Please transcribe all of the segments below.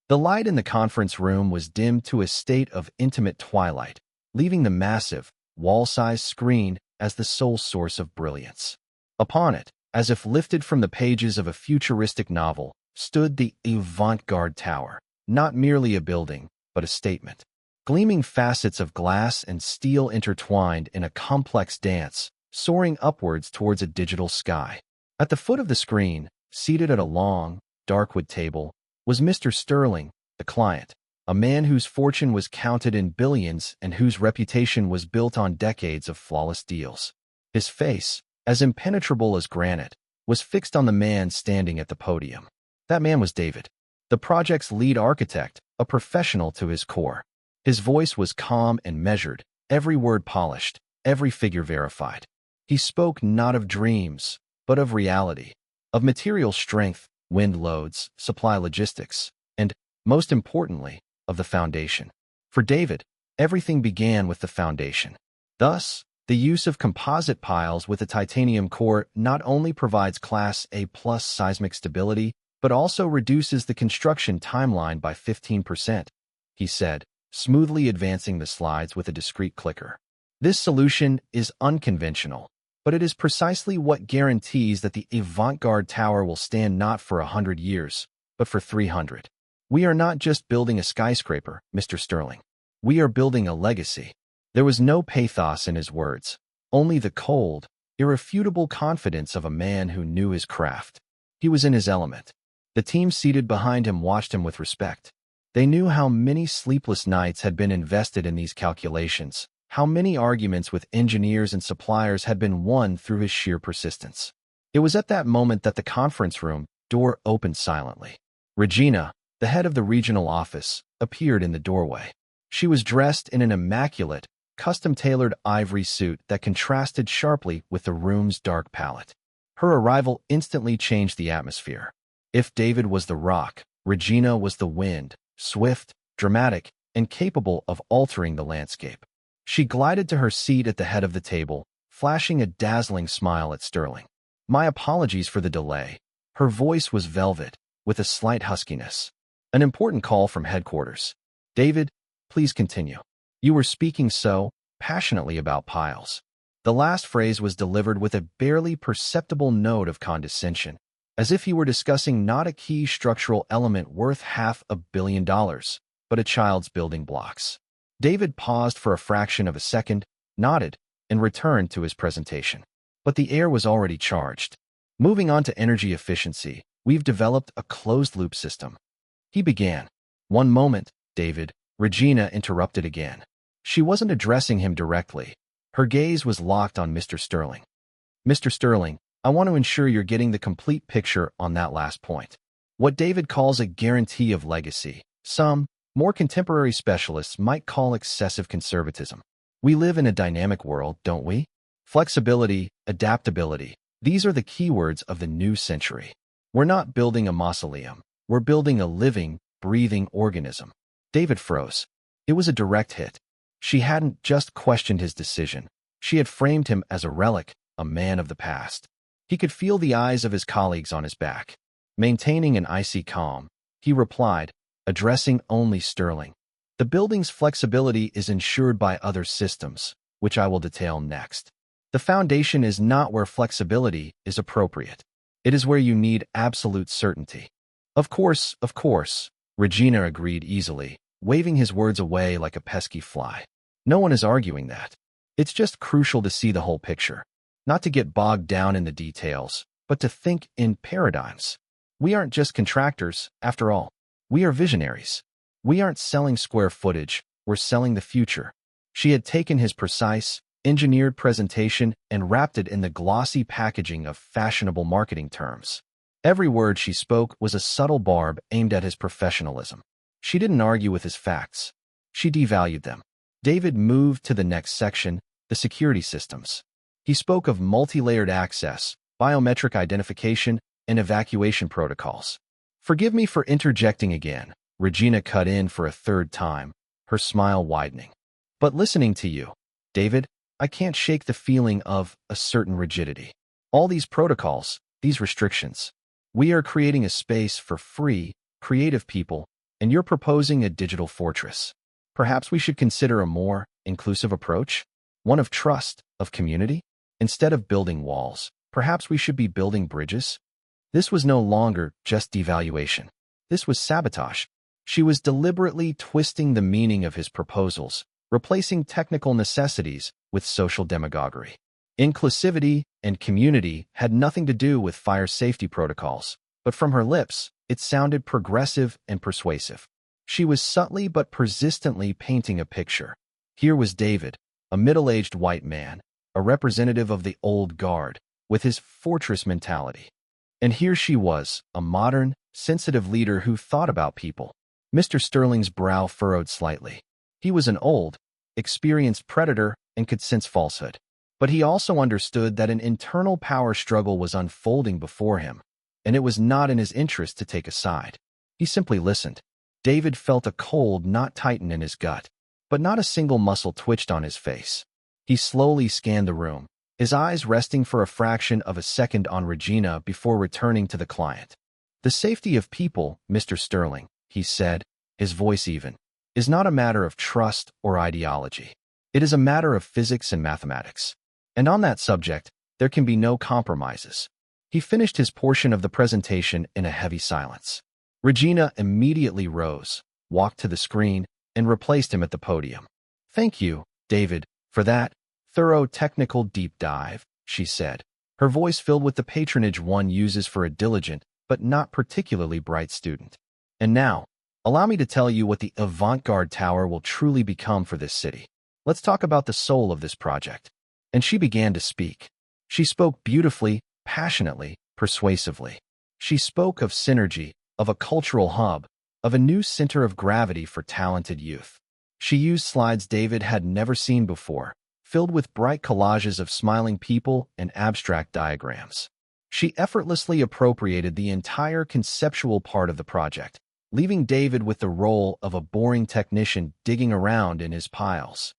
The light in the conference room was dimmed to a state of intimate twilight, leaving the massive, wall-sized screen as the sole source of brilliance. Upon it, as if lifted from the pages of a futuristic novel, stood the avant-garde tower, not merely a building, but a statement. Gleaming facets of glass and steel intertwined in a complex dance, soaring upwards towards a digital sky. At the foot of the screen, seated at a long, dark wood table, was Mr. Sterling, the client, a man whose fortune was counted in billions and whose reputation was built on decades of flawless deals. His face, as impenetrable as granite, was fixed on the man standing at the podium. That man was David, the project's lead architect, a professional to his core. His voice was calm and measured, every word polished, every figure verified. He spoke not of dreams, but of reality, of material strength, wind loads, supply logistics, and, most importantly, of the foundation. For David, everything began with the foundation. Thus, the use of composite piles with a titanium core not only provides Class A+ seismic stability, but also reduces the construction timeline by 15%, he said, smoothly advancing the slides with a discreet clicker. This solution is unconventional, but it is precisely what guarantees that the avant-garde tower will stand not for 100 years, but for 300. We are not just building a skyscraper, Mr. Sterling. We are building a legacy. There was no pathos in his words, only the cold, irrefutable confidence of a man who knew his craft. He was in his element. The team seated behind him watched him with respect. They knew how many sleepless nights had been invested in these calculations, how many arguments with engineers and suppliers had been won through his sheer persistence. It was at that moment that the conference room door opened silently. Regina, the head of the regional office, appeared in the doorway. She was dressed in an immaculate, custom-tailored ivory suit that contrasted sharply with the room's dark palette. Her arrival instantly changed the atmosphere. If David was the rock, Regina was the wind, swift, dramatic, and capable of altering the landscape. She glided to her seat at the head of the table, flashing a dazzling smile at Sterling. "My apologies for the delay." Her voice was velvet, with a slight huskiness. "An important call from headquarters. David, please continue. You were speaking so passionately about piles." The last phrase was delivered with a barely perceptible note of condescension, as if he were discussing not a key structural element worth $500 million, but a child's building blocks. David paused for a fraction of a second, nodded, and returned to his presentation. But the air was already charged. "Moving on to energy efficiency, we've developed a closed-loop system," he began. "One moment, David," Regina interrupted again. She wasn't addressing him directly. Her gaze was locked on Mr. Sterling. "Mr. Sterling, I want to ensure you're getting the complete picture on that last point. What David calls a guarantee of legacy, some, more contemporary specialists might call excessive conservatism. We live in a dynamic world, don't we? Flexibility, adaptability, these are the keywords of the new century. We're not building a mausoleum. We're building a living, breathing organism." David froze. It was a direct hit. She hadn't just questioned his decision. She had framed him as a relic, a man of the past. He could feel the eyes of his colleagues on his back. Maintaining an icy calm, he replied, addressing only Sterling. "The building's flexibility is ensured by other systems, which I will detail next. The foundation is not where flexibility is appropriate. It is where you need absolute certainty." Of course, Regina agreed easily, waving his words away like a pesky fly. "No one is arguing that. It's just crucial to see the whole picture, not to get bogged down in the details, but to think in paradigms. We aren't just contractors, after all. We are visionaries. We aren't selling square footage, we're selling the future." She had taken his precise, engineered presentation and wrapped it in the glossy packaging of fashionable marketing terms. Every word she spoke was a subtle barb aimed at his professionalism. She didn't argue with his facts. She devalued them. David moved to the next section, the security systems. He spoke of multi-layered access, biometric identification, and evacuation protocols. "Forgive me for interjecting again," Regina cut in for a third time, her smile widening. "But listening to you, David, I can't shake the feeling of a certain rigidity. All these protocols, these restrictions. We are creating a space for free, creative people, and you're proposing a digital fortress. Perhaps we should consider a more inclusive approach, one of trust, of community? Instead of building walls, perhaps we should be building bridges? This was no longer just devaluation. This was sabotage. She was deliberately twisting the meaning of his proposals, replacing technical necessities with social demagoguery. Inclusivity and community had nothing to do with fire safety protocols, but from her lips, it sounded progressive and persuasive. She was subtly but persistently painting a picture. Here was David, a middle-aged white man, a representative of the old guard, with his fortress mentality. And here she was, a modern, sensitive leader who thought about people. Mr. Sterling's brow furrowed slightly. He was an old, experienced predator and could sense falsehood. But he also understood that an internal power struggle was unfolding before him, and it was not in his interest to take a side. He simply listened. David felt a cold knot tighten in his gut, but not a single muscle twitched on his face. He slowly scanned the room, his eyes resting for a fraction of a second on Regina before returning to the client. The safety of people, Mr. Sterling, he said, his voice even, is not a matter of trust or ideology. It is a matter of physics and mathematics. And on that subject, there can be no compromises. He finished his portion of the presentation in a heavy silence. Regina immediately rose, walked to the screen, and replaced him at the podium. "Thank you, David, for that thorough technical deep dive," she said, her voice filled with the patronage one uses for a diligent but not particularly bright student. "And now, allow me to tell you what the avant-garde tower will truly become for this city. Let's talk about the soul of this project." And she began to speak. She spoke beautifully, passionately, persuasively. She spoke of synergy, of a cultural hub, of a new center of gravity for talented youth. She used slides David had never seen before, filled with bright collages of smiling people and abstract diagrams. She effortlessly appropriated the entire conceptual part of the project, leaving David with the role of a boring technician digging around in his piles.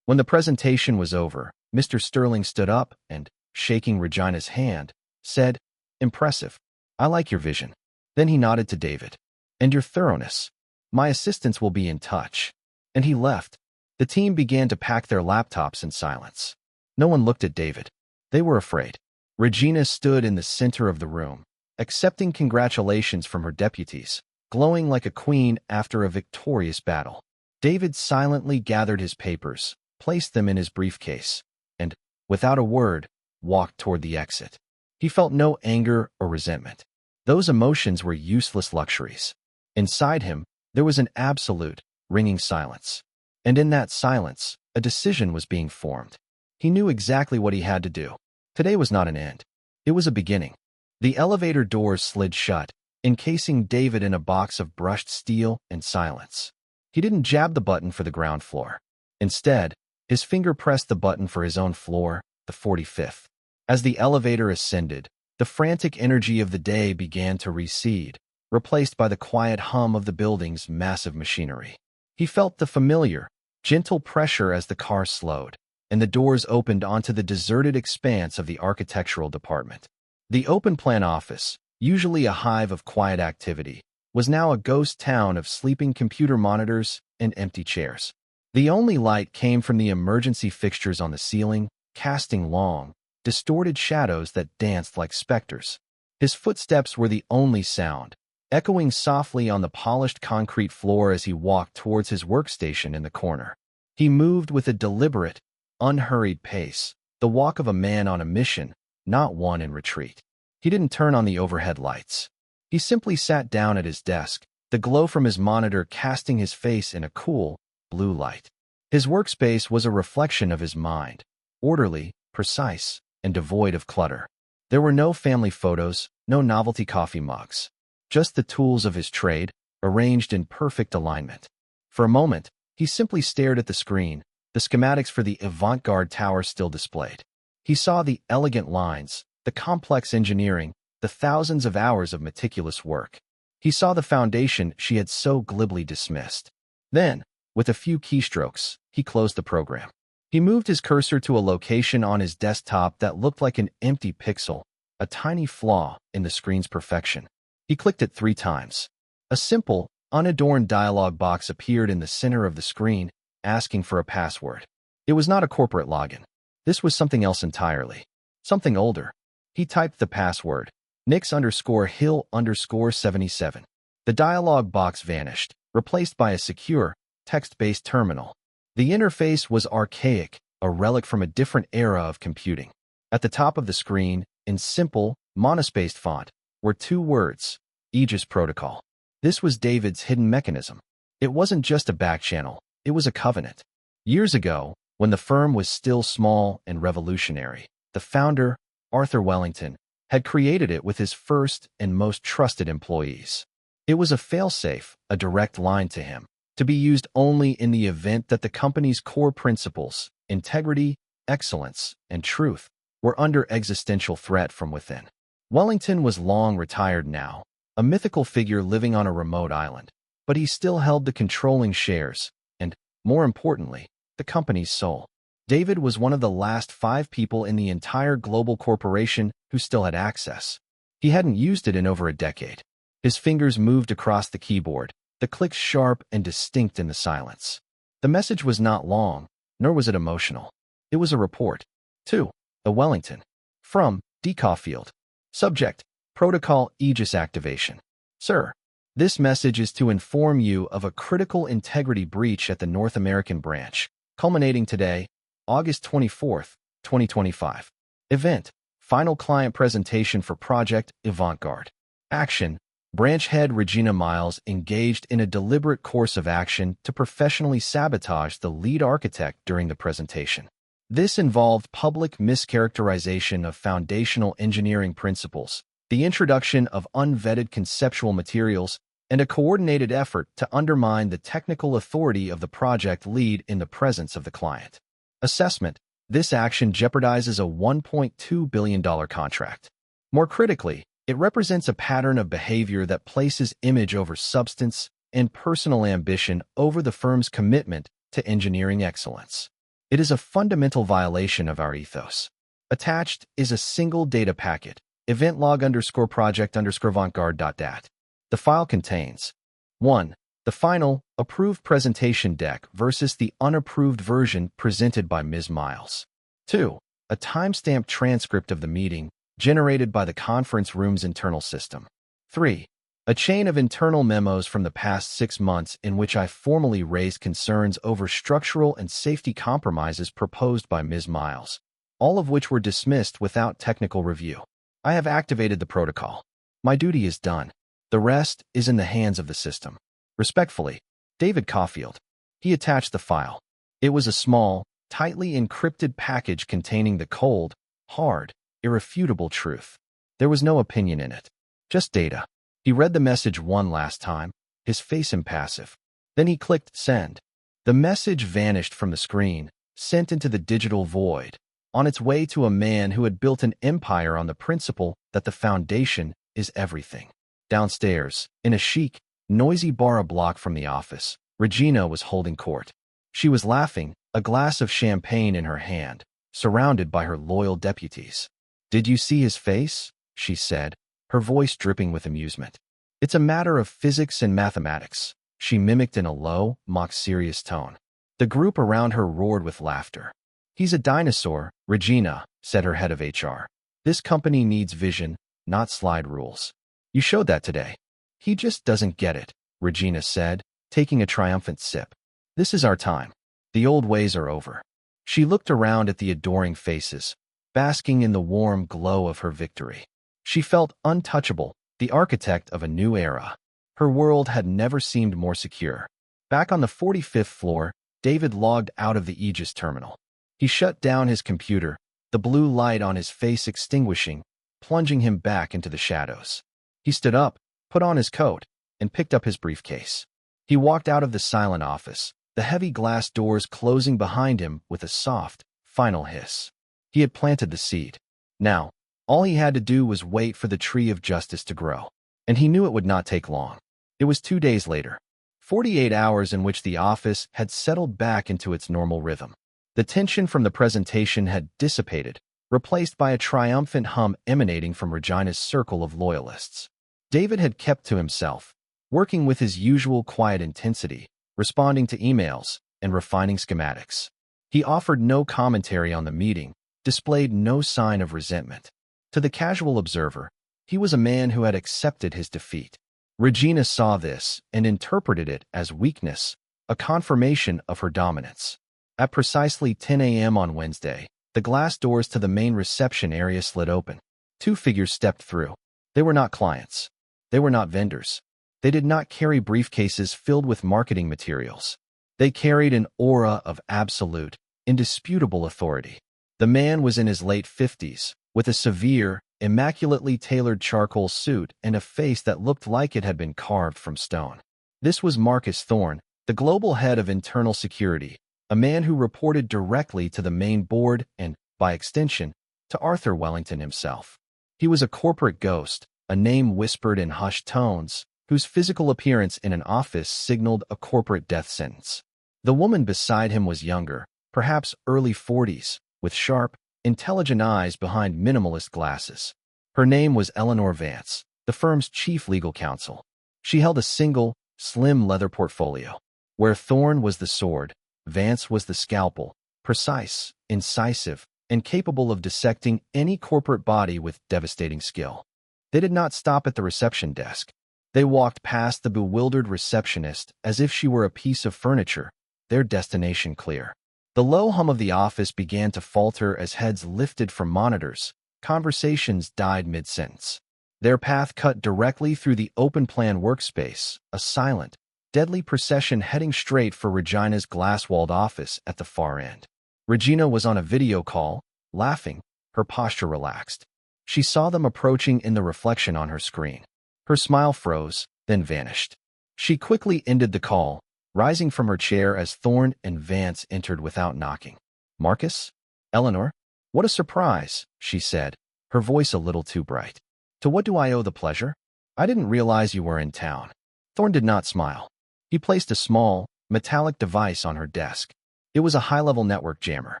When the presentation was over, Mr. Sterling stood up and, shaking Regina's hand, said, "Impressive. I like your vision." Then he nodded to David. "And your thoroughness. My assistants will be in touch." And he left. The team began to pack their laptops in silence. No one looked at David. They were afraid. Regina stood in the center of the room, accepting congratulations from her deputies, glowing like a queen after a victorious battle. David silently gathered his papers, placed them in his briefcase, and, without a word, walked toward the exit. He felt no anger or resentment. Those emotions were useless luxuries. Inside him, there was an absolute, ringing silence. And in that silence, a decision was being formed. He knew exactly what he had to do. Today was not an end. It was a beginning. The elevator doors slid shut, encasing David in a box of brushed steel and silence. He didn't jab the button for the ground floor. Instead, his finger pressed the button for his own floor, the 45th. As the elevator ascended, the frantic energy of the day began to recede, replaced by the quiet hum of the building's massive machinery. He felt the familiar, gentle pressure as the car slowed, and the doors opened onto the deserted expanse of the architectural department. The open-plan office, usually a hive of quiet activity, was now a ghost town of sleeping computer monitors and empty chairs. The only light came from the emergency fixtures on the ceiling, casting long, distorted shadows that danced like specters. His footsteps were the only sound, echoing softly on the polished concrete floor as he walked towards his workstation in the corner. He moved with a deliberate, unhurried pace, the walk of a man on a mission, not one in retreat. He didn't turn on the overhead lights. He simply sat down at his desk, the glow from his monitor casting his face in a cool, blue light. His workspace was a reflection of his mind, orderly, precise, and devoid of clutter. There were no family photos, no novelty coffee mugs. Just the tools of his trade, arranged in perfect alignment. For a moment, he simply stared at the screen, the schematics for the avant-garde tower still displayed. He saw the elegant lines, the complex engineering, the thousands of hours of meticulous work. He saw the foundation she had so glibly dismissed. Then, with a few keystrokes, he closed the program. He moved his cursor to a location on his desktop that looked like an empty pixel, a tiny flaw in the screen's perfection. He clicked it 3 times. A simple, unadorned dialog box appeared in the center of the screen, asking for a password. It was not a corporate login. This was something else entirely. Something older. He typed the password, Nix_Hill_77. The dialog box vanished, replaced by a secure, text-based terminal. The interface was archaic, a relic from a different era of computing. At the top of the screen, in simple, monospaced font, were two words, Aegis Protocol. This was David's hidden mechanism. It wasn't just a backchannel, it was a covenant. Years ago, when the firm was still small and revolutionary, the founder, Arthur Wellington, had created it with his first and most trusted employees. It was a failsafe, a direct line to him, to be used only in the event that the company's core principles, integrity, excellence, and truth, were under existential threat from within. Wellington was long retired now, a mythical figure living on a remote island, but he still held the controlling shares and, more importantly, the company's soul. David was one of the last 5 people in the entire global corporation who still had access. He hadn't used it in over a decade. His fingers moved across the keyboard, the clicks sharp and distinct in the silence. The message was not long, nor was it emotional. It was a report. To the Wellington. From D. Caulfield. Subject: Protocol Aegis Activation. Sir, this message is to inform you of a critical integrity breach at the North American branch, culminating today, August 24, 2025. Event: Final client presentation for Project Avant-Garde. Action: Branch head Regina Miles engaged in a deliberate course of action to professionally sabotage the lead architect during the presentation. This involved public mischaracterization of foundational engineering principles, the introduction of unvetted conceptual materials, and a coordinated effort to undermine the technical authority of the project lead in the presence of the client. Assessment: This action jeopardizes a $1.2 billion contract. More critically, it represents a pattern of behavior that places image over substance and personal ambition over the firm's commitment to engineering excellence. It is a fundamental violation of our ethos. Attached is a single data packet, eventlog_project_avantgarde.dat. The file contains 1. The final, approved presentation deck versus the unapproved version presented by Ms. Miles. 2. A timestamped transcript of the meeting generated by the conference room's internal system. 3. A chain of internal memos from the past 6 months in which I formally raised concerns over structural and safety compromises proposed by Ms. Miles, all of which were dismissed without technical review. I have activated the protocol. My duty is done. The rest is in the hands of the system. Respectfully, David Caulfield. He attached the file. It was a small, tightly encrypted package containing the cold, hard, irrefutable truth. There was no opinion in it, just data. He read the message one last time, his face impassive. Then he clicked send. The message vanished from the screen, sent into the digital void, on its way to a man who had built an empire on the principle that the foundation is everything. Downstairs, in a chic, noisy bar a block from the office, Regina was holding court. She was laughing, a glass of champagne in her hand, surrounded by her loyal deputies. "Did you see his face?" she said, her voice dripping with amusement. "It's a matter of physics and mathematics," she mimicked in a low, mock-serious tone. The group around her roared with laughter. "He's a dinosaur," Regina, said her head of HR. "This company needs vision, not slide rules. You showed that today." "He just doesn't get it," Regina said, taking a triumphant sip. "This is our time. The old ways are over." She looked around at the adoring faces, basking in the warm glow of her victory. She felt untouchable, the architect of a new era. Her world had never seemed more secure. Back on the 45th floor, David logged out of the Aegis terminal. He shut down his computer, the blue light on his face extinguishing, plunging him back into the shadows. He stood up, put on his coat, and picked up his briefcase. He walked out of the silent office, the heavy glass doors closing behind him with a soft, final hiss. He had planted the seed. Now, all he had to do was wait for the tree of justice to grow. And he knew it would not take long. It was 2 days later. 48 hours in which the office had settled back into its normal rhythm. The tension from the presentation had dissipated, replaced by a triumphant hum emanating from Regina's circle of loyalists. David had kept to himself, working with his usual quiet intensity, responding to emails, and refining schematics. He offered no commentary on the meeting, displayed no sign of resentment. To the casual observer, he was a man who had accepted his defeat. Regina saw this and interpreted it as weakness, a confirmation of her dominance. At precisely 10 a.m. on Wednesday, the glass doors to the main reception area slid open. Two figures stepped through. They were not clients. They were not vendors. They did not carry briefcases filled with marketing materials. They carried an aura of absolute, indisputable authority. The man was in his late 50s, with a severe, immaculately tailored charcoal suit and a face that looked like it had been carved from stone. This was Marcus Thorne, the global head of internal security, a man who reported directly to the main board and, by extension, to Arthur Wellington himself. He was a corporate ghost, a name whispered in hushed tones, whose physical appearance in an office signaled a corporate death sentence. The woman beside him was younger, perhaps early 40s, with sharp, intelligent eyes behind minimalist glasses. Her name was Eleanor Vance, the firm's chief legal counsel. She held a single, slim leather portfolio. Where Thorne was the sword, Vance was the scalpel, precise, incisive, and capable of dissecting any corporate body with devastating skill. They did not stop at the reception desk. They walked past the bewildered receptionist as if she were a piece of furniture, their destination clear. The low hum of the office began to falter as heads lifted from monitors. Conversations died mid-sentence. Their path cut directly through the open-plan workspace, a silent, deadly procession heading straight for Regina's glass-walled office at the far end. Regina was on a video call, laughing, her posture relaxed. She saw them approaching in the reflection on her screen. Her smile froze, then vanished. She quickly ended the call, rising from her chair as Thorne and Vance entered without knocking. "Marcus? Eleanor? What a surprise," she said, her voice a little too bright. "To what do I owe the pleasure? I didn't realize you were in town." Thorne did not smile. He placed a small, metallic device on her desk. It was a high-level network jammer.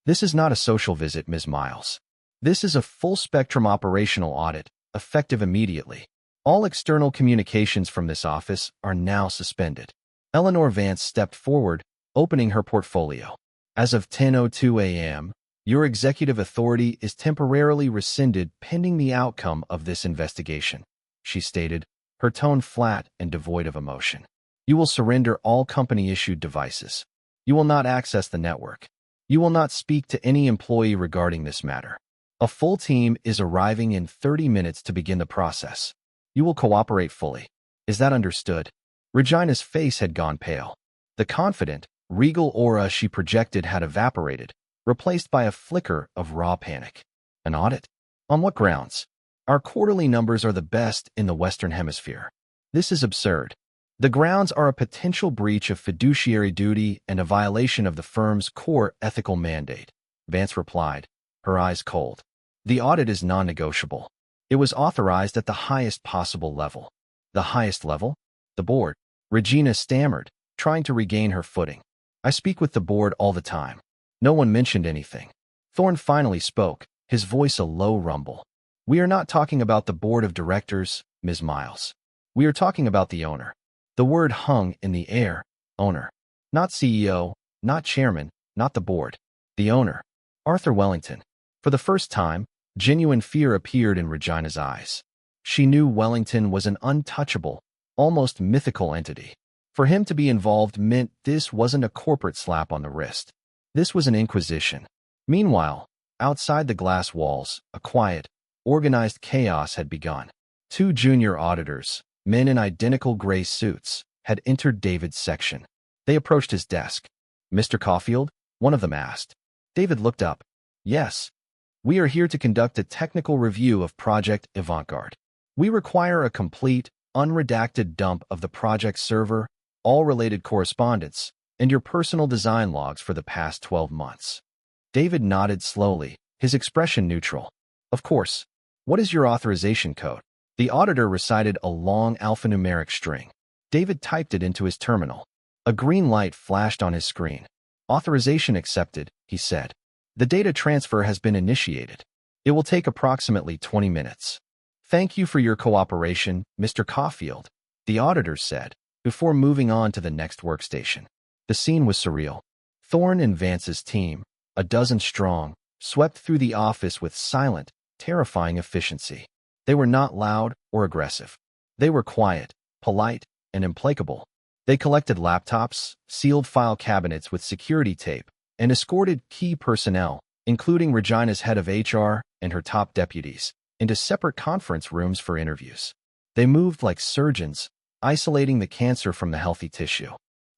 "This is not a social visit, Ms. Miles. This is a full-spectrum operational audit, effective immediately. All external communications from this office are now suspended." Eleanor Vance stepped forward, opening her portfolio. "As of 10:02 a.m., your executive authority is temporarily rescinded pending the outcome of this investigation," she stated, her tone flat and devoid of emotion. "You will surrender all company-issued devices. You will not access the network. You will not speak to any employee regarding this matter. A full team is arriving in 30 minutes to begin the process. You will cooperate fully. Is that understood?" Regina's face had gone pale. The confident, regal aura she projected had evaporated, replaced by a flicker of raw panic. "An audit? On what grounds? Our quarterly numbers are the best in the Western Hemisphere. This is absurd. The grounds are a potential breach of fiduciary duty and a violation of the firm's core ethical mandate," Vance replied, her eyes cold. "The audit is non-negotiable. It was authorized at the highest possible level." "The highest level?" "The board," Regina stammered, trying to regain her footing. "I speak with the board all the time. No one mentioned anything." Thorne finally spoke, his voice a low rumble. "We are not talking about the board of directors, Ms. Miles. We are talking about the owner." The word hung in the air. Owner. Not CEO, not chairman, not the board. The owner. Arthur Wellington. For the first time, genuine fear appeared in Regina's eyes. She knew Wellington was an untouchable, almost mythical entity. For him to be involved meant this wasn't a corporate slap on the wrist. This was an inquisition. Meanwhile, outside the glass walls, a quiet, organized chaos had begun. Two junior auditors, men in identical gray suits, had entered David's section. They approached his desk. "Mr. Caulfield?" one of them asked. David looked up. "Yes. We are here to conduct a technical review of Project Avantgarde. We require a complete, unredacted dump of the project server, all related correspondence, and your personal design logs for the past 12 months. David nodded slowly, his expression neutral. "Of course. What is your authorization code?" The auditor recited a long alphanumeric string. David typed it into his terminal. A green light flashed on his screen. "Authorization accepted," he said. "The data transfer has been initiated. It will take approximately 20 minutes. Thank you for your cooperation, Mr. Caulfield." the auditors said, before moving on to the next workstation. The scene was surreal. Thorne and Vance's team, a dozen strong, swept through the office with silent, terrifying efficiency. They were not loud or aggressive. They were quiet, polite, and implacable. They collected laptops, sealed file cabinets with security tape, and escorted key personnel, including Regina's head of HR and her top deputies, into separate conference rooms for interviews. They moved like surgeons, isolating the cancer from the healthy tissue.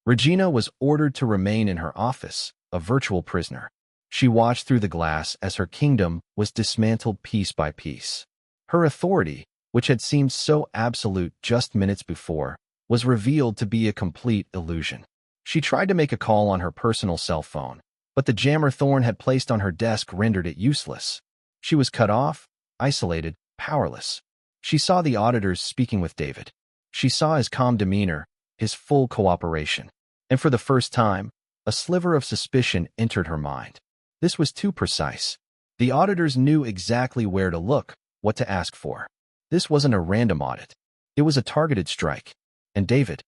Regina was ordered to remain in her office, a virtual prisoner. She watched through the glass as her kingdom was dismantled piece by piece. Her authority, which had seemed so absolute just minutes before, was revealed to be a complete illusion. She tried to make a call on her personal cell phone, but the jammer Thorne had placed on her desk rendered it useless. She was cut off, isolated, powerless. She saw the auditors speaking with David. She saw his calm demeanor, his full cooperation. And for the first time, a sliver of suspicion entered her mind. This was too precise. The auditors knew exactly where to look, what to ask for. This wasn't a random audit. It was a targeted strike. And David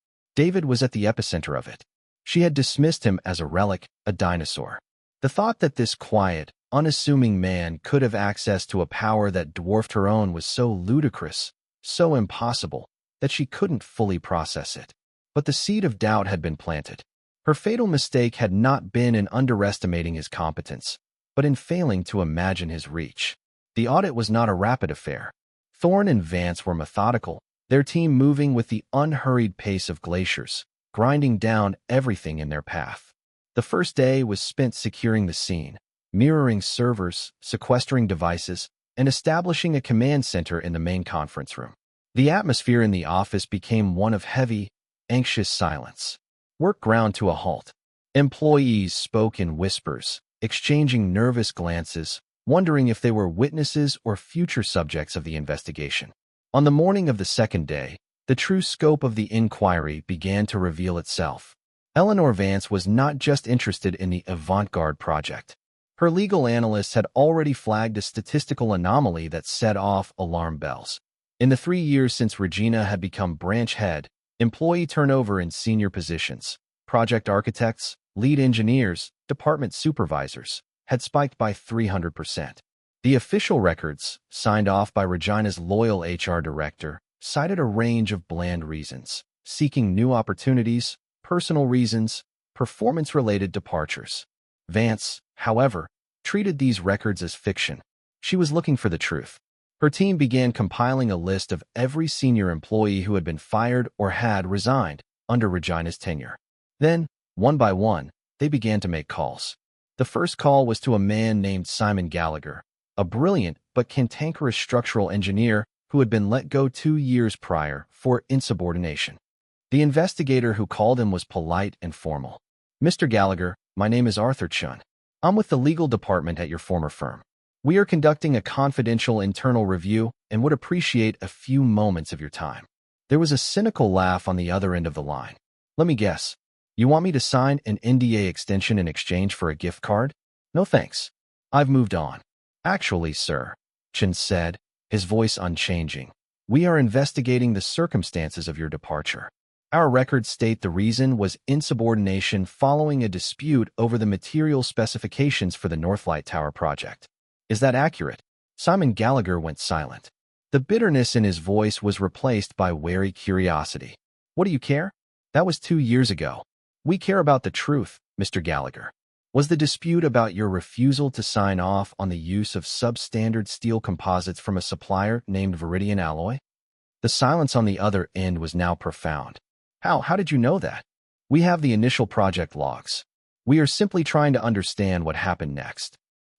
was at the epicenter of it. She had dismissed him as a relic, a dinosaur. The thought that this quiet, unassuming man could have access to a power that dwarfed her own was so ludicrous, so impossible, that she couldn't fully process it. But the seed of doubt had been planted. Her fatal mistake had not been in underestimating his competence, but in failing to imagine his reach. The audit was not a rapid affair. Thorne and Vance were methodical, their team moving with the unhurried pace of glaciers, grinding down everything in their path. The first day was spent securing the scene, mirroring servers, sequestering devices, and establishing a command center in the main conference room. The atmosphere in the office became one of heavy, anxious silence. Work ground to a halt. Employees spoke in whispers, exchanging nervous glances, wondering if they were witnesses or future subjects of the investigation. On the morning of the second day, the true scope of the inquiry began to reveal itself. Eleanor Vance was not just interested in the avant-garde project. Her legal analysts had already flagged a statistical anomaly that set off alarm bells. In the 3 years since Regina had become branch head, employee turnover in senior positions, project architects, lead engineers, department supervisors, had spiked by 300%. The official records, signed off by Regina's loyal HR director, cited a range of bland reasons: seeking new opportunities, personal reasons, performance-related departures. Vance, however, treated these records as fiction. She was looking for the truth. Her team began compiling a list of every senior employee who had been fired or had resigned under Regina's tenure. Then, one by one, they began to make calls. The first call was to a man named Simon Gallagher, a brilliant but cantankerous structural engineer who had been let go 2 years prior for insubordination. The investigator who called him was polite and formal. "Mr. Gallagher, my name is Arthur Chun. I'm with the legal department at your former firm. We are conducting a confidential internal review and would appreciate a few moments of your time." There was a cynical laugh on the other end of the line. "Let me guess. You want me to sign an NDA extension in exchange for a gift card? No thanks. I've moved on." "Actually, sir," Chun said, his voice unchanging, "we are investigating the circumstances of your departure. Our records state the reason was insubordination following a dispute over the material specifications for the Northlight Tower project. Is that accurate?" Simon Gallagher went silent. The bitterness in his voice was replaced by wary curiosity. "What do you care? That was 2 years ago. We care about the truth, Mr. Gallagher. Was the dispute about your refusal to sign off on the use of substandard steel composites from a supplier named Viridian Alloy?" The silence on the other end was now profound. How did you know that?" "We have the initial project logs. We are simply trying to understand what happened next."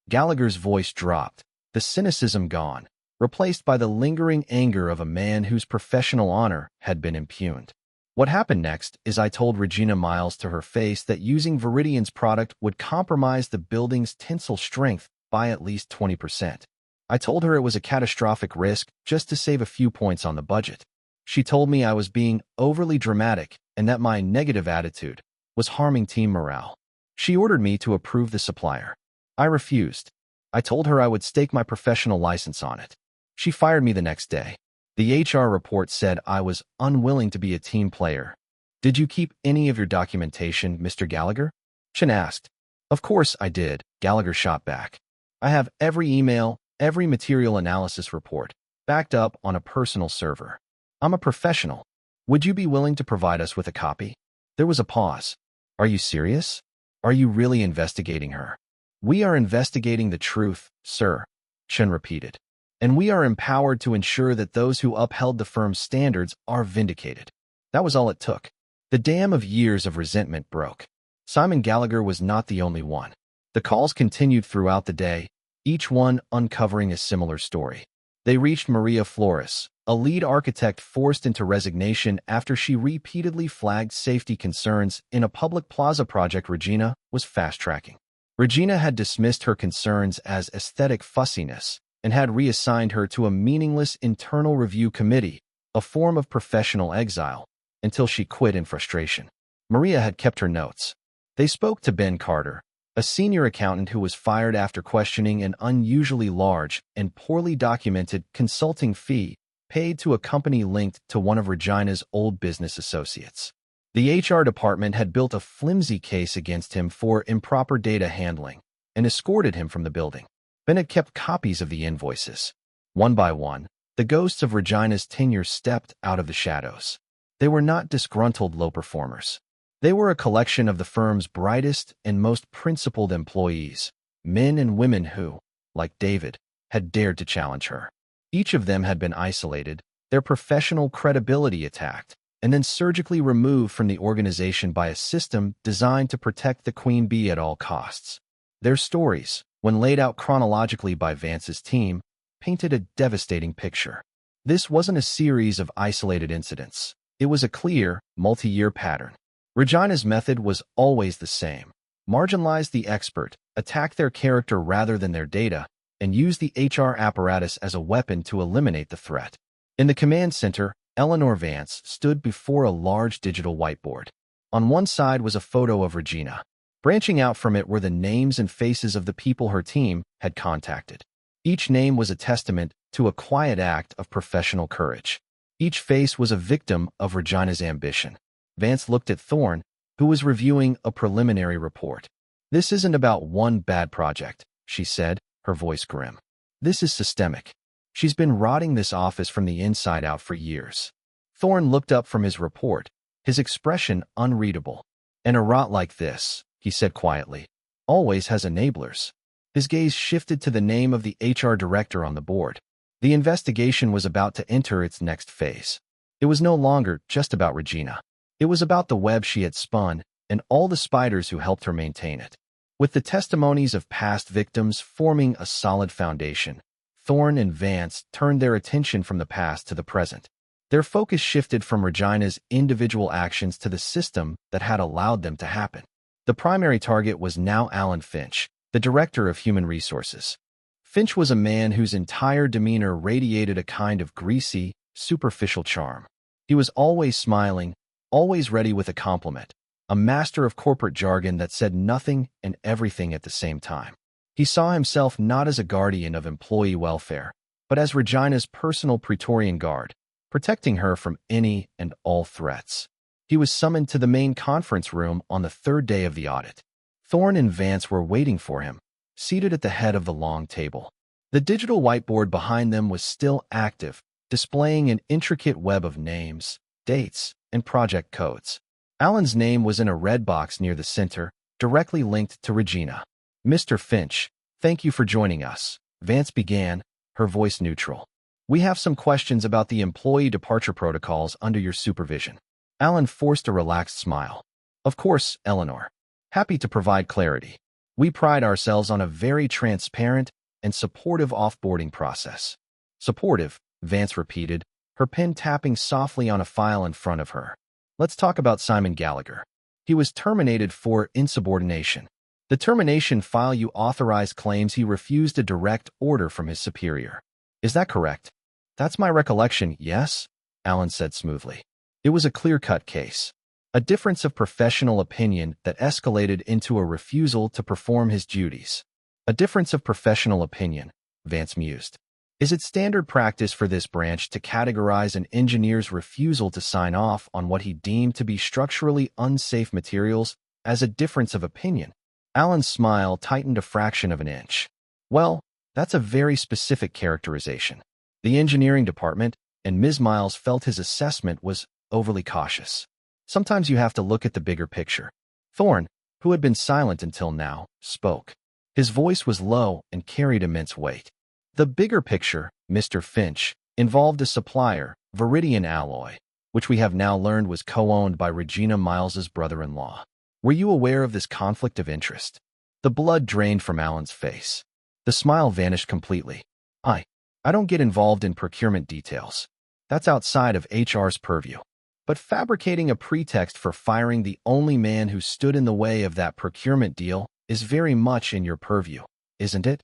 Gallagher's voice dropped, the cynicism gone, replaced by the lingering anger of a man whose professional honor had been impugned. "What happened next is I told Regina Miles to her face that using Viridian's product would compromise the building's tensile strength by at least 20%. I told her it was a catastrophic risk just to save a few points on the budget. She told me I was being overly dramatic and that my negative attitude was harming team morale. She ordered me to approve the supplier. I refused. I told her I would stake my professional license on it. She fired me the next day. The HR report said I was unwilling to be a team player. Did you keep any of your documentation, Mr. Gallagher? Chen asked. Of course I did, Gallagher shot back. I have every email, every material analysis report, backed up on a personal server. I'm a professional. Would you be willing to provide us with a copy? There was a pause. Are you serious? Are you really investigating her? We are investigating the truth, sir, Chen repeated. And we are empowered to ensure that those who upheld the firm's standards are vindicated. That was all it took. The dam of years of resentment broke. Simon Gallagher was not the only one. The calls continued throughout the day, each one uncovering a similar story. They reached Maria Flores, a lead architect forced into resignation after she repeatedly flagged safety concerns in a public plaza project Regina was fast-tracking. Regina had dismissed her concerns as aesthetic fussiness and had reassigned her to a meaningless internal review committee, a form of professional exile, until she quit in frustration. Maria had kept her notes. They spoke to Ben Carter, a senior accountant who was fired after questioning an unusually large and poorly documented consulting fee paid to a company linked to one of Regina's old business associates. The HR department had built a flimsy case against him for improper data handling and escorted him from the building. Ben had kept copies of the invoices. One by one, the ghosts of Regina's tenure stepped out of the shadows. They were not disgruntled low performers. They were a collection of the firm's brightest and most principled employees, men and women who, like David, had dared to challenge her. Each of them had been isolated, their professional credibility attacked, and then surgically removed from the organization by a system designed to protect the queen bee at all costs. Their stories, when laid out chronologically by Vance's team, painted a devastating picture. This wasn't a series of isolated incidents. It was a clear, multi-year pattern. Regina's method was always the same. Marginalize the expert, attack their character rather than their data, and use the HR apparatus as a weapon to eliminate the threat. In the command center, Eleanor Vance stood before a large digital whiteboard. On one side was a photo of Regina. Branching out from it were the names and faces of the people her team had contacted. Each name was a testament to a quiet act of professional courage. Each face was a victim of Regina's ambition. Vance looked at Thorne, who was reviewing a preliminary report. This isn't about one bad project, she said, her voice grim. This is systemic. She's been rotting this office from the inside out for years. Thorne looked up from his report, his expression unreadable. And a rot like this, he said quietly, always has enablers. His gaze shifted to the name of the HR director on the board. The investigation was about to enter its next phase. It was no longer just about Regina. It was about the web she had spun and all the spiders who helped her maintain it. With the testimonies of past victims forming a solid foundation, Thorne and Vance turned their attention from the past to the present. Their focus shifted from Regina's individual actions to the system that had allowed them to happen. The primary target was now Alan Finch, the director of human resources. Finch was a man whose entire demeanor radiated a kind of greasy, superficial charm. He was always smiling, always ready with a compliment, a master of corporate jargon that said nothing and everything at the same time. He saw himself not as a guardian of employee welfare, but as Regina's personal Praetorian Guard, protecting her from any and all threats. He was summoned to the main conference room on the third day of the audit. Thorne and Vance were waiting for him, seated at the head of the long table. The digital whiteboard behind them was still active, displaying an intricate web of names, dates, and project codes. Alan's name was in a red box near the center, directly linked to Regina. Mr. Finch, thank you for joining us, Vance began, her voice neutral. We have some questions about the employee departure protocols under your supervision. Alan forced a relaxed smile. Of course, Eleanor. Happy to provide clarity. We pride ourselves on a very transparent and supportive offboarding process. Supportive, Vance repeated, her pen tapping softly on a file in front of her. Let's talk about Simon Gallagher. He was terminated for insubordination. The termination file you authorized claims he refused a direct order from his superior. Is that correct? That's my recollection, yes? Alan said smoothly. It was a clear-cut case. A difference of professional opinion that escalated into a refusal to perform his duties. A difference of professional opinion, Vance mused. Is it standard practice for this branch to categorize an engineer's refusal to sign off on what he deemed to be structurally unsafe materials as a difference of opinion? Alan's smile tightened a fraction of an inch. Well, that's a very specific characterization. The engineering department and Ms. Miles felt his assessment was overly cautious. Sometimes you have to look at the bigger picture. Thorne, who had been silent until now, spoke. His voice was low and carried immense weight. The bigger picture, Mr. Finch, involved a supplier, Viridian Alloy, which we have now learned was co-owned by Regina Miles's brother-in-law. Were you aware of this conflict of interest? The blood drained from Alan's face. The smile vanished completely. I don't get involved in procurement details. That's outside of HR's purview. But fabricating a pretext for firing the only man who stood in the way of that procurement deal is very much in your purview, isn't it?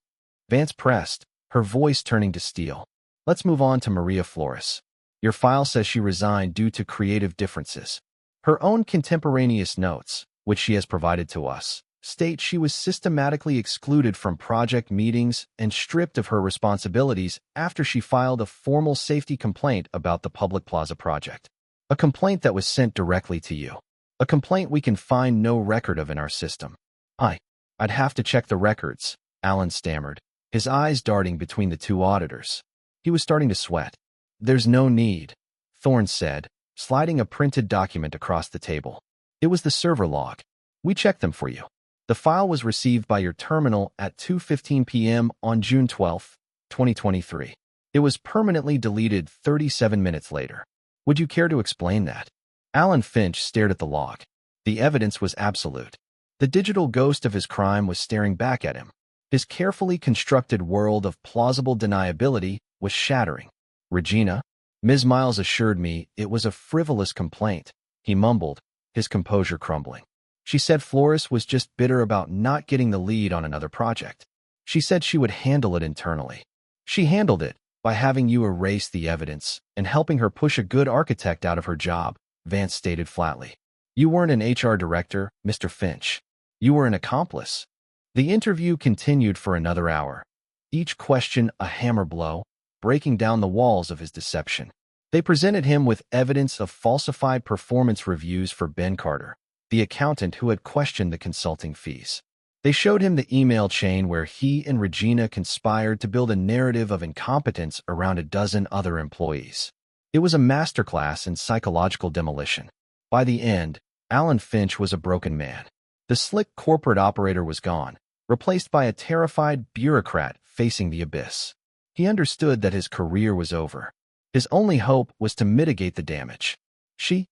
Vance pressed, her voice turning to steel. Let's move on to Maria Flores. Your file says she resigned due to creative differences. Her own contemporaneous notes, which she has provided to us, state she was systematically excluded from project meetings and stripped of her responsibilities after she filed a formal safety complaint about the Public Plaza project. A complaint that was sent directly to you. A complaint we can find no record of in our system. I'd have to check the records, Alan stammered, his eyes darting between the two auditors. He was starting to sweat. There's no need, Thorne said, sliding a printed document across the table. It was the server log. We checked them for you. The file was received by your terminal at 2:15 p.m. on June 12, 2023. It was permanently deleted 37 minutes later. Would you care to explain that? Alan Finch stared at the log. The evidence was absolute. The digital ghost of his crime was staring back at him. His carefully constructed world of plausible deniability was shattering. Regina, Ms. Miles assured me it was a frivolous complaint, he mumbled, his composure crumbling. She said Flores was just bitter about not getting the lead on another project. She said she would handle it internally. She handled it by having you erase the evidence and helping her push a good architect out of her job, Vance stated flatly. You weren't an HR director, Mr. Finch. You were an accomplice. The interview continued for another hour. Each question a hammer blow, breaking down the walls of his deception. They presented him with evidence of falsified performance reviews for Ben Carter, the accountant who had questioned the consulting fees. They showed him the email chain where he and Regina conspired to build a narrative of incompetence around a dozen other employees. It was a masterclass in psychological demolition. By the end, Alan Finch was a broken man. The slick corporate operator was gone, replaced by a terrified bureaucrat facing the abyss. He understood that his career was over. His only hope was to mitigate the damage. She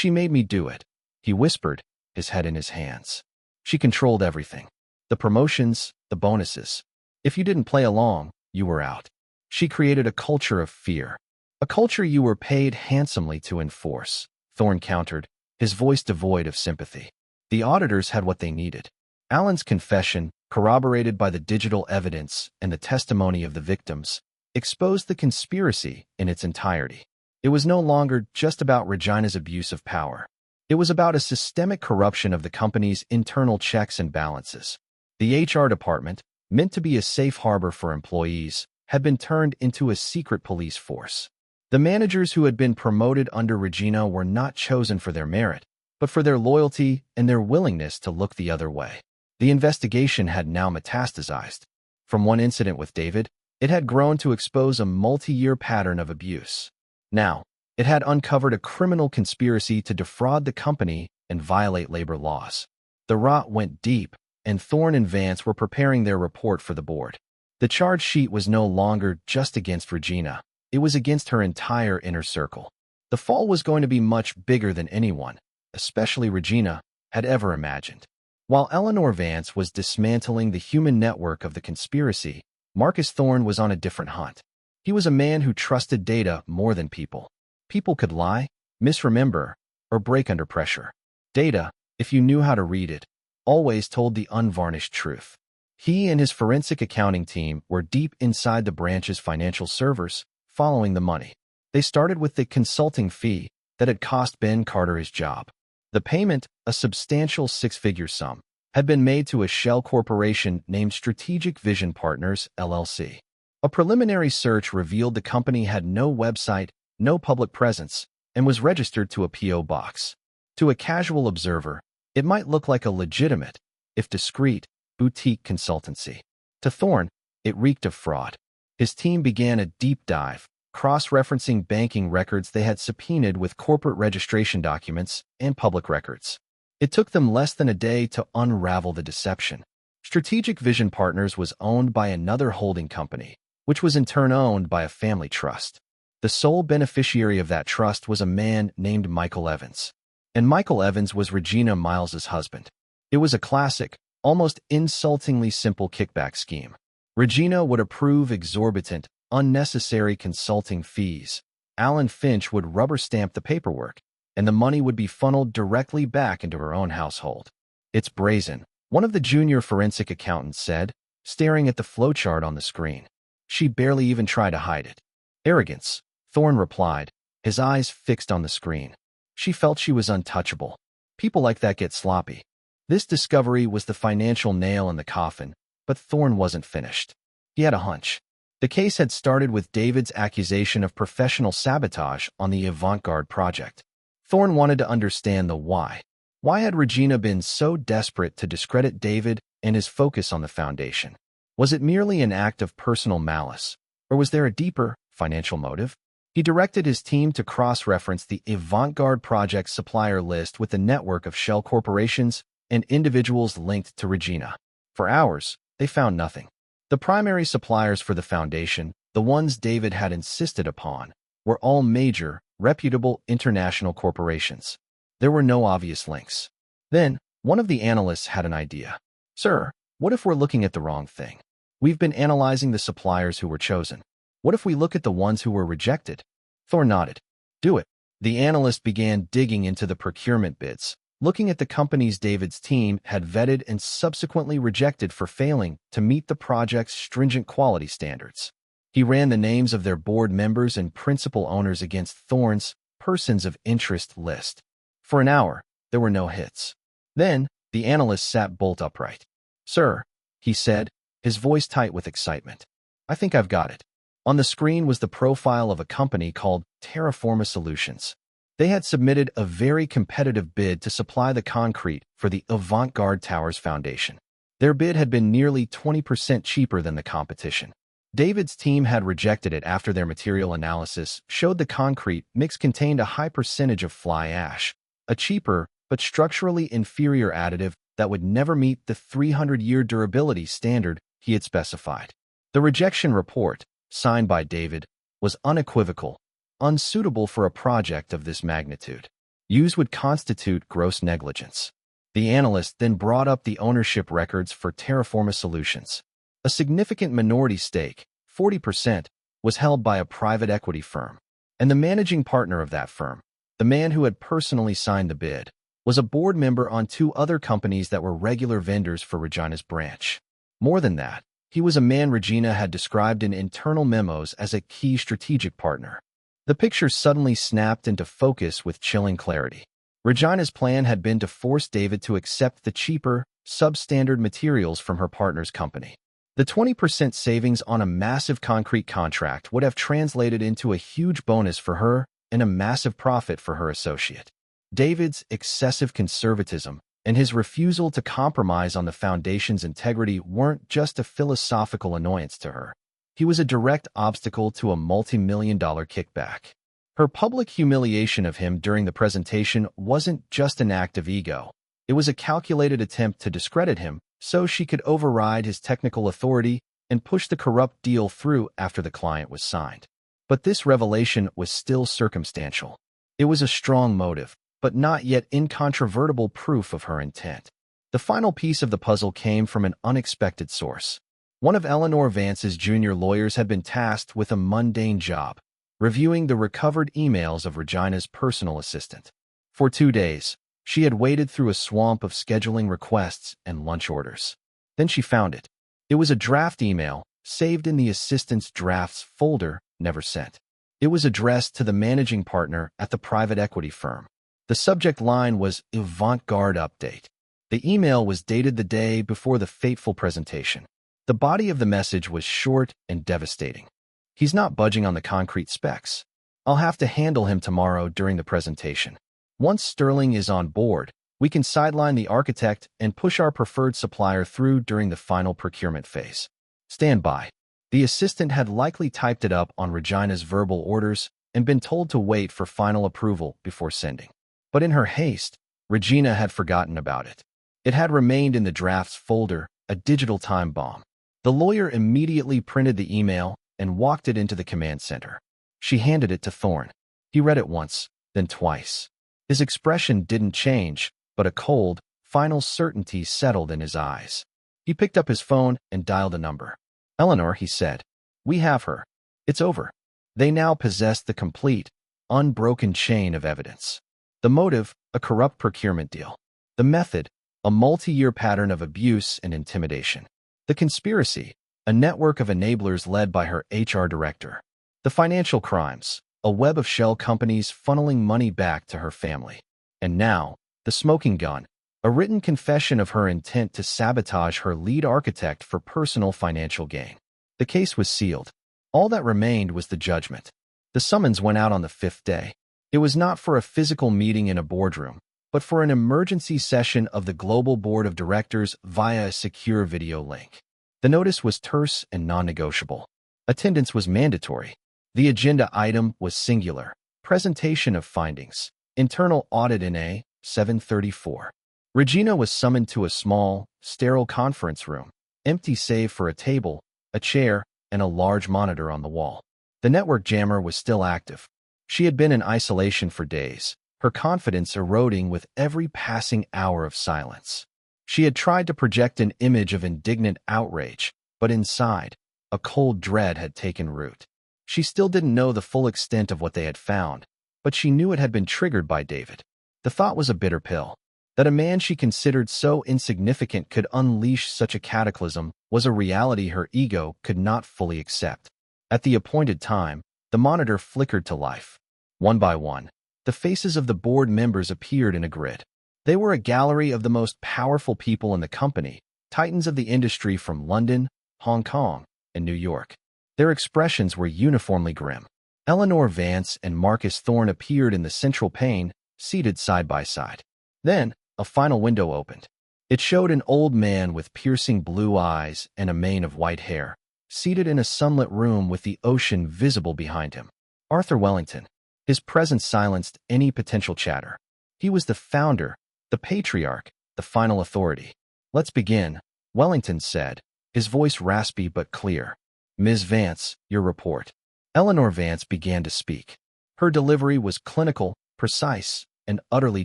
made me do it, he whispered, his head in his hands. She controlled everything. The promotions, the bonuses. If you didn't play along, you were out. She created a culture of fear. A culture you were paid handsomely to enforce, Thorne countered, his voice devoid of sympathy. The auditors had what they needed. Alan's confession, corroborated by the digital evidence and the testimony of the victims, exposed the conspiracy in its entirety. It was no longer just about Regina's abuse of power. It was about a systemic corruption of the company's internal checks and balances. The HR department, meant to be a safe harbor for employees, had been turned into a secret police force. The managers who had been promoted under Regina were not chosen for their merit, but for their loyalty and their willingness to look the other way. The investigation had now metastasized. From one incident with David, it had grown to expose a multi-year pattern of abuse. Now, it had uncovered a criminal conspiracy to defraud the company and violate labor laws. The rot went deep, and Thorne and Vance were preparing their report for the board. The charge sheet was no longer just against Regina. It was against her entire inner circle. The fall was going to be much bigger than anyone, especially Regina, had ever imagined. While Eleanor Vance was dismantling the human network of the conspiracy, Marcus Thorne was on a different hunt. He was a man who trusted data more than people. People could lie, misremember, or break under pressure. Data, if you knew how to read it, always told the unvarnished truth. He and his forensic accounting team were deep inside the branch's financial servers, following the money. They started with the consulting fee that had cost Ben Carter his job. The payment, a substantial six-figure sum, had been made to a shell corporation named Strategic Vision Partners, LLC. A preliminary search revealed the company had no website, no public presence, and was registered to a P.O. box. To a casual observer, it might look like a legitimate, if discreet, boutique consultancy. To Thorne, it reeked of fraud. His team began a deep dive, cross-referencing banking records they had subpoenaed with corporate registration documents and public records. It took them less than a day to unravel the deception. Strategic Vision Partners was owned by another holding company, which was in turn owned by a family trust. The sole beneficiary of that trust was a man named Michael Evans. And Michael Evans was Regina Miles's husband. It was a classic, almost insultingly simple kickback scheme. Regina would approve exorbitant, unnecessary consulting fees. Alan Finch would rubber stamp the paperwork, and the money would be funneled directly back into her own household. It's brazen, one of the junior forensic accountants said, staring at the flowchart on the screen. She barely even tried to hide it. Arrogance, Thorne replied, his eyes fixed on the screen. She felt she was untouchable. People like that get sloppy. This discovery was the financial nail in the coffin, but Thorne wasn't finished. He had a hunch. The case had started with David's accusation of professional sabotage on the Avant-Garde project. Thorne wanted to understand the why. Why had Regina been so desperate to discredit David and his focus on the foundation? Was it merely an act of personal malice, or was there a deeper, financial motive? He directed his team to cross-reference the Avant-Garde project supplier list with the network of shell corporations and individuals linked to Regina. For hours, they found nothing. The primary suppliers for the foundation, the ones David had insisted upon, were all major, reputable international corporations. There were no obvious links. Then, one of the analysts had an idea. "Sir, what if we're looking at the wrong thing? We've been analyzing the suppliers who were chosen. What if we look at the ones who were rejected?" Thorne nodded. "Do it." The analyst began digging into the procurement bids, looking at the companies David's team had vetted and subsequently rejected for failing to meet the project's stringent quality standards. He ran the names of their board members and principal owners against Thorne's persons of interest list. For an hour, there were no hits. Then, the analyst sat bolt upright. "Sir," he said, his voice tight with excitement, "I think I've got it." On the screen was the profile of a company called Terraforma Solutions. They had submitted a very competitive bid to supply the concrete for the Avant-Garde Towers Foundation. Their bid had been nearly 20% cheaper than the competition. David's team had rejected it after their material analysis showed the concrete mix contained a high percentage of fly ash, a cheaper but structurally inferior additive that would never meet the 300-year durability standard he had specified. The rejection report, signed by David, was unequivocal, unsuitable for a project of this magnitude. Use would constitute gross negligence. The analyst then brought up the ownership records for Terraforma Solutions. A significant minority stake, 40%, was held by a private equity firm, and the managing partner of that firm, the man who had personally signed the bid, was a board member on two other companies that were regular vendors for Regina's branch. More than that, he was a man Regina had described in internal memos as a key strategic partner. The picture suddenly snapped into focus with chilling clarity. Regina's plan had been to force David to accept the cheaper, substandard materials from her partner's company. The 20% savings on a massive concrete contract would have translated into a huge bonus for her and a massive profit for her associate. David's excessive conservatism and his refusal to compromise on the foundation's integrity weren't just a philosophical annoyance to her. He was a direct obstacle to a multi-million-dollar kickback. Her public humiliation of him during the presentation wasn't just an act of ego. It was a calculated attempt to discredit him so she could override his technical authority and push the corrupt deal through after the client was signed. But this revelation was still circumstantial. It was a strong motive, but not yet incontrovertible proof of her intent. The final piece of the puzzle came from an unexpected source. One of Eleanor Vance's junior lawyers had been tasked with a mundane job, reviewing the recovered emails of Regina's personal assistant. For 2 days, she had waded through a swamp of scheduling requests and lunch orders. Then she found it. It was a draft email, saved in the assistant's drafts folder, never sent. It was addressed to the managing partner at the private equity firm. The subject line was Avant-Garde Update. The email was dated the day before the fateful presentation. The body of the message was short and devastating. He's not budging on the concrete specs. I'll have to handle him tomorrow during the presentation. Once Sterling is on board, we can sideline the architect and push our preferred supplier through during the final procurement phase. Stand by. The assistant had likely typed it up on Regina's verbal orders and been told to wait for final approval before sending. But in her haste, Regina had forgotten about it. It had remained in the drafts folder, a digital time bomb. The lawyer immediately printed the email and walked it into the command center. She handed it to Thorne. He read it once, then twice. His expression didn't change, but a cold, final certainty settled in his eyes. He picked up his phone and dialed a number. "Eleanor," he said, "we have her. It's over." They now possessed the complete, unbroken chain of evidence. The motive, a corrupt procurement deal. The method, a multi-year pattern of abuse and intimidation. The conspiracy, a network of enablers led by her HR director. The financial crimes, a web of shell companies funneling money back to her family. And now, the smoking gun, a written confession of her intent to sabotage her lead architect for personal financial gain. The case was sealed. All that remained was the judgment. The summons went out on the 5th day. It was not for a physical meeting in a boardroom, but for an emergency session of the Global Board of Directors via a secure video link. The notice was terse and non-negotiable. Attendance was mandatory. The agenda item was singular: presentation of findings. Internal audit in A, 734. Regina was summoned to a small, sterile conference room, empty save for a table, a chair, and a large monitor on the wall. The network jammer was still active. She had been in isolation for days, her confidence eroding with every passing hour of silence. She had tried to project an image of indignant outrage, but inside, a cold dread had taken root. She still didn't know the full extent of what they had found, but she knew it had been triggered by David. The thought was a bitter pill. That a man she considered so insignificant could unleash such a cataclysm was a reality her ego could not fully accept. At the appointed time, the monitor flickered to life. One by one, the faces of the board members appeared in a grid. They were a gallery of the most powerful people in the company, titans of the industry from London, Hong Kong, and New York. Their expressions were uniformly grim. Eleanor Vance and Marcus Thorne appeared in the central pane, seated side by side. Then, a final window opened. It showed an old man with piercing blue eyes and a mane of white hair, seated in a sunlit room with the ocean visible behind him. Arthur Wellington. His presence silenced any potential chatter. He was the founder, the patriarch, the final authority. "Let's begin," Wellington said, his voice raspy but clear. "Ms. Vance, your report." Eleanor Vance began to speak. Her delivery was clinical, precise, and utterly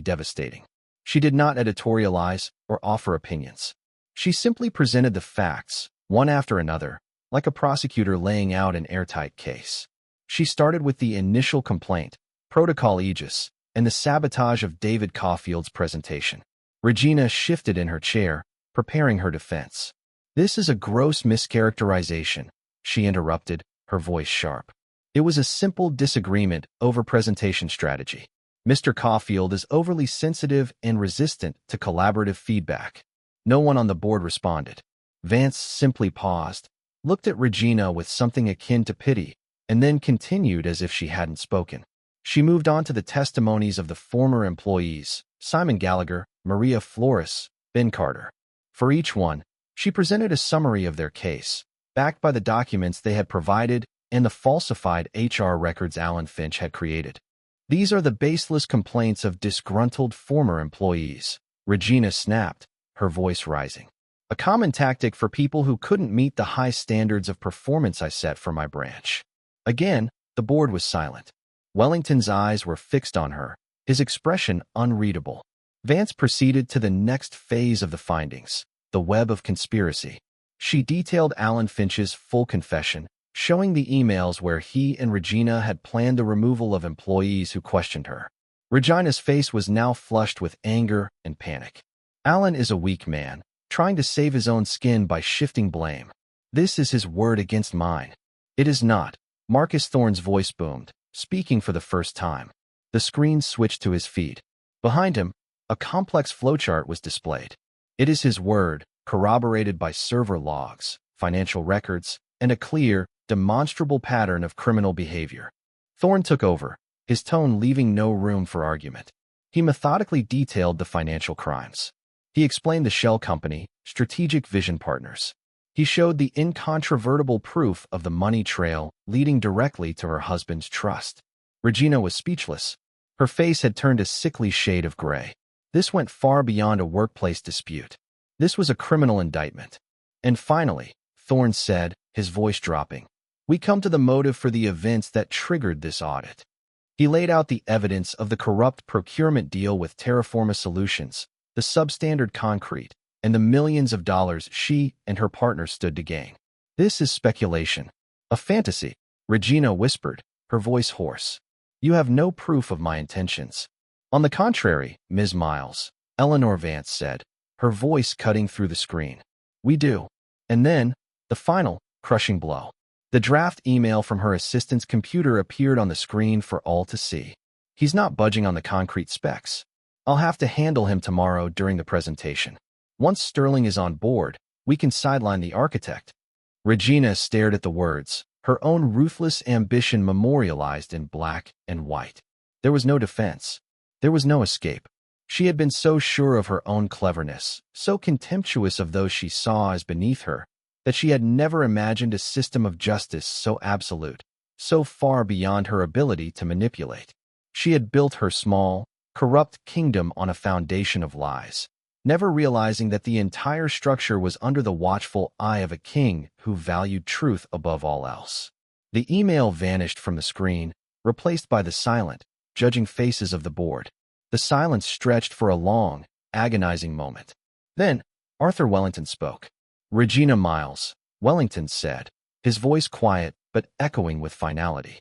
devastating. She did not editorialize or offer opinions. She simply presented the facts, one after another, like a prosecutor laying out an airtight case. She started with the initial complaint, Protocol Aegis, and the sabotage of David Caulfield's presentation. Regina shifted in her chair, preparing her defense. "This is a gross mischaracterization," she interrupted, her voice sharp. "It was a simple disagreement over presentation strategy. Mr. Caulfield is overly sensitive and resistant to collaborative feedback." No one on the board responded. Vance simply paused, looked at Regina with something akin to pity, and then continued as if she hadn't spoken. She moved on to the testimonies of the former employees, Simon Gallagher, Maria Flores, Ben Carter. For each one, she presented a summary of their case, backed by the documents they had provided and the falsified HR records Alan Finch had created. "These are the baseless complaints of disgruntled former employees," Regina snapped, her voice rising. "A common tactic for people who couldn't meet the high standards of performance I set for my branch." Again, the board was silent. Wellington's eyes were fixed on her, his expression unreadable. Vance proceeded to the next phase of the findings, the web of conspiracy. She detailed Alan Finch's full confession, showing the emails where he and Regina had planned the removal of employees who questioned her. Regina's face was now flushed with anger and panic. "Alan is a weak man, trying to save his own skin by shifting blame. This is his word against mine." "It is not," Marcus Thorne's voice boomed, speaking for the first time. The screen switched to his feed. Behind him, a complex flowchart was displayed. "It is his word, corroborated by server logs, financial records, and a clear, demonstrable pattern of criminal behavior. Thorne took over, his tone leaving no room for argument. He methodically detailed the financial crimes. He explained the shell company, Strategic Vision Partners. He showed the incontrovertible proof of the money trail leading directly to her husband's trust. Regina was speechless. Her face had turned a sickly shade of gray. This went far beyond a workplace dispute. This was a criminal indictment. And finally, Thorne said, his voice dropping, "We come to the motive for the events that triggered this audit." He laid out the evidence of the corrupt procurement deal with Terraforma Solutions, the substandard concrete, and the millions of dollars she and her partner stood to gain. "This is speculation. A fantasy," Regina whispered, her voice hoarse. "You have no proof of my intentions." "On the contrary, Ms. Miles," Eleanor Vance said, her voice cutting through the screen. "We do." And then, the final, crushing blow. The draft email from her assistant's computer appeared on the screen for all to see. "He's not budging on the concrete specs. I'll have to handle him tomorrow during the presentation. Once Sterling is on board, we can sideline the architect." Regina stared at the words, her own ruthless ambition memorialized in black and white. There was no defense. There was no escape. She had been so sure of her own cleverness, so contemptuous of those she saw as beneath her, that she had never imagined a system of justice so absolute, so far beyond her ability to manipulate. She had built her small, corrupt kingdom on a foundation of lies, never realizing that the entire structure was under the watchful eye of a king who valued truth above all else. The email vanished from the screen, replaced by the silent, judging faces of the board. The silence stretched for a long, agonizing moment. Then, Arthur Wellington spoke. "Regina Miles," Wellington said, his voice quiet but echoing with finality.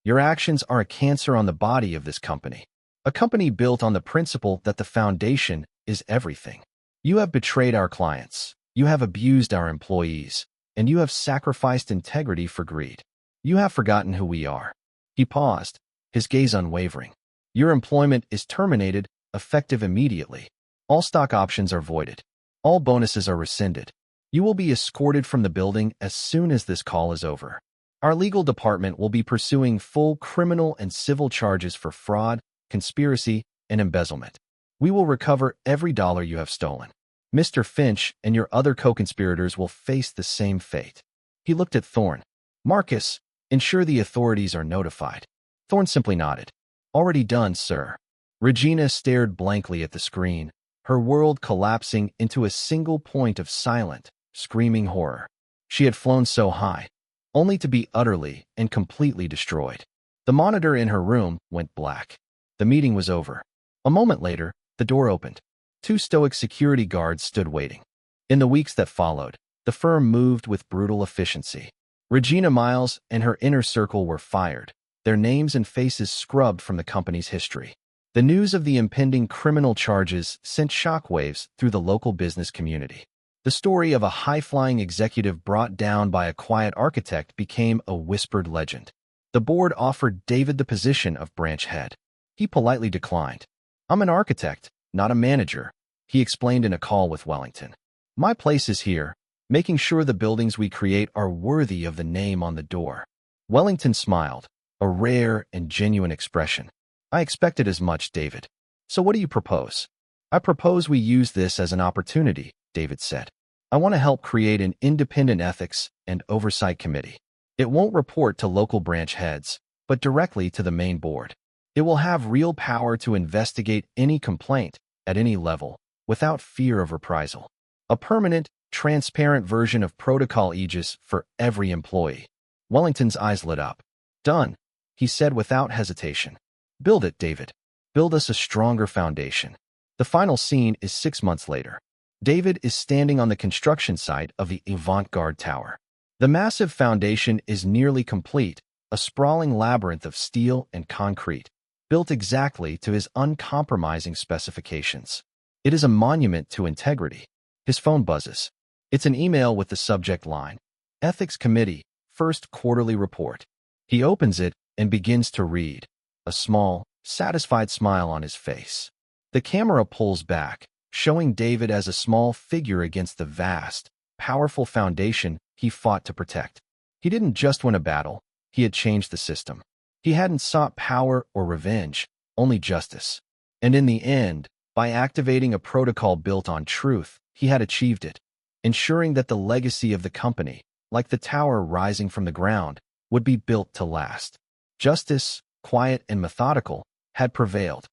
"Your actions are a cancer on the body of this company. A company built on the principle that the foundation is everything. You have betrayed our clients, you have abused our employees, and you have sacrificed integrity for greed. You have forgotten who we are." He paused, his gaze unwavering. "Your employment is terminated, effective immediately. All stock options are voided. All bonuses are rescinded. You will be escorted from the building as soon as this call is over. Our legal department will be pursuing full criminal and civil charges for fraud, conspiracy, and embezzlement. We will recover every dollar you have stolen. Mr. Finch and your other co-conspirators will face the same fate." He looked at Thorne. "Marcus, ensure the authorities are notified." Thorne simply nodded. "Already done, sir." Regina stared blankly at the screen, her world collapsing into a single point of silent, screaming horror. She had flown so high, only to be utterly and completely destroyed. The monitor in her room went black. The meeting was over. A moment later, the door opened. Two stoic security guards stood waiting. In the weeks that followed, the firm moved with brutal efficiency. Regina Miles and her inner circle were fired, their names and faces scrubbed from the company's history. The news of the impending criminal charges sent shockwaves through the local business community. The story of a high-flying executive brought down by a quiet architect became a whispered legend. The board offered David the position of branch head. He politely declined. "I'm an architect, not a manager," he explained in a call with Wellington. "My place is here, making sure the buildings we create are worthy of the name on the door." Wellington smiled, a rare and genuine expression. "I expected as much, David. So what do you propose?" "I propose we use this as an opportunity," David said. "I want to help create an independent ethics and oversight committee. It won't report to local branch heads, but directly to the main board. It will have real power to investigate any complaint, at any level, without fear of reprisal. A permanent, transparent version of Protocol Aegis for every employee." Wellington's eyes lit up. "Done," he said without hesitation. "Build it, David. Build us a stronger foundation." The final scene is 6 months later. David is standing on the construction site of the Avant-Garde Tower. The massive foundation is nearly complete, a sprawling labyrinth of steel and concrete, built exactly to his uncompromising specifications. It is a monument to integrity. His phone buzzes. It's an email with the subject line, "Ethics Committee, First Quarterly Report." He opens it and begins to read, a small, satisfied smile on his face. The camera pulls back, showing David as a small figure against the vast, powerful foundation he fought to protect. He didn't just win a battle, he had changed the system. He hadn't sought power or revenge, only justice. And in the end, by activating a protocol built on truth, he had achieved it, ensuring that the legacy of the company, like the tower rising from the ground, would be built to last. Justice, quiet and methodical, had prevailed,